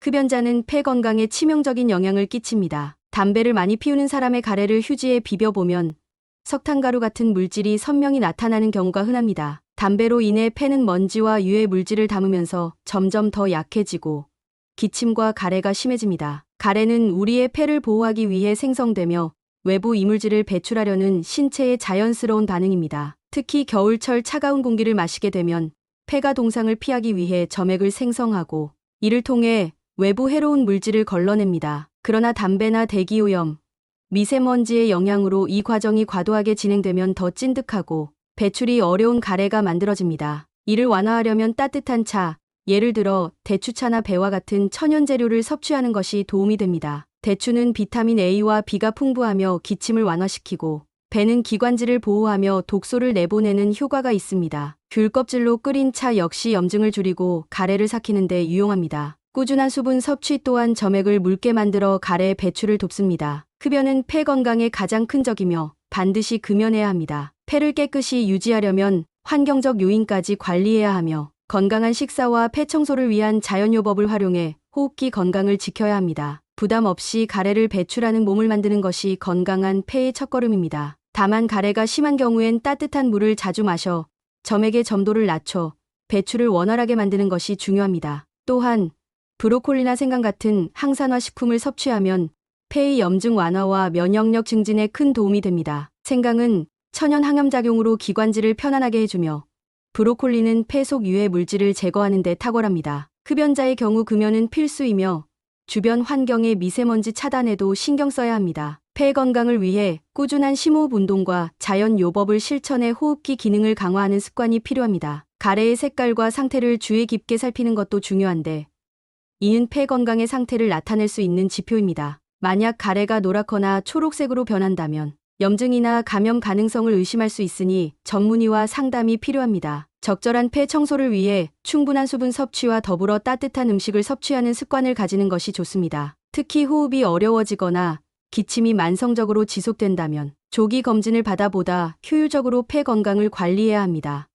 흡연자는 폐 건강에 치명적인 영향을 끼칩니다. 담배를 많이 피우는 사람의 가래를 휴지에 비벼보면 석탄가루 같은 물질이 선명히 나타나는 경우가 흔합니다. 담배로 인해 폐는 먼지와 유해 물질을 담으면서 점점 더 약해지고 기침과 가래가 심해집니다. 가래는 우리의 폐를 보호하기 위해 생성되며 외부 이물질을 배출하려는 신체의 자연스러운 반응입니다. 특히 겨울철 차가운 공기를 마시게 되면 폐가 동상을 피하기 위해 점액을 생성하고 이를 통해 외부 해로운 물질을 걸러냅니다. 그러나 담배나 대기오염, 미세먼지의 영향으로 이 과정이 과도하게 진행되면 더 찐득하고 배출이 어려운 가래가 만들어집니다. 이를 완화하려면 따뜻한 차, 예를 들어 대추차나 배와 같은 천연 재료를 섭취하는 것이 도움이 됩니다. 대추는 비타민 A와 B가 풍부하며 기침을 완화시키고 배는 기관지를 보호하며 독소를 내보내는 효과가 있습니다. 귤 껍질로 끓인 차 역시 염증을 줄이고 가래를 삭히는 데 유용합니다. 꾸준한 수분 섭취 또한 점액을 묽게 만들어 가래 배출을 돕습니다. 흡연은 폐 건강에 가장 큰 적이며 반드시 금연해야 합니다. 폐를 깨끗이 유지하려면 환경적 요인까지 관리해야 하며 건강한 식사와 폐 청소를 위한 자연요법을 활용해 호흡기 건강을 지켜야 합니다. 부담 없이 가래를 배출하는 몸을 만드는 것이 건강한 폐의 첫걸음입니다. 다만 가래가 심한 경우엔 따뜻한 물을 자주 마셔 점액의 점도를 낮춰 배출을 원활하게 만드는 것이 중요합니다. 또한 브로콜리나 생강 같은 항산화 식품을 섭취하면 폐의 염증 완화와 면역력 증진에 큰 도움이 됩니다. 생강은 천연 항염작용으로 기관지를 편안하게 해주며 브로콜리는 폐 속 유해 물질을 제거하는 데 탁월합니다. 흡연자의 경우 금연은 필수이며 주변 환경의 미세먼지 차단에도 신경 써야 합니다. 폐 건강을 위해 꾸준한 심호흡 운동과 자연 요법을 실천해 호흡기 기능을 강화하는 습관이 필요합니다. 가래의 색깔과 상태를 주의 깊게 살피는 것도 중요한데 이는 폐 건강의 상태를 나타낼 수 있는 지표입니다. 만약 가래가 노랗거나 초록색으로 변한다면 염증이나 감염 가능성을 의심할 수 있으니 전문의와 상담이 필요합니다. 적절한 폐 청소를 위해 충분한 수분 섭취와 더불어 따뜻한 음식을 섭취하는 습관을 가지는 것이 좋습니다. 특히 호흡이 어려워지거나 기침이 만성적으로 지속된다면 조기 검진을 받아 보다 효율적으로 폐 건강을 관리해야 합니다.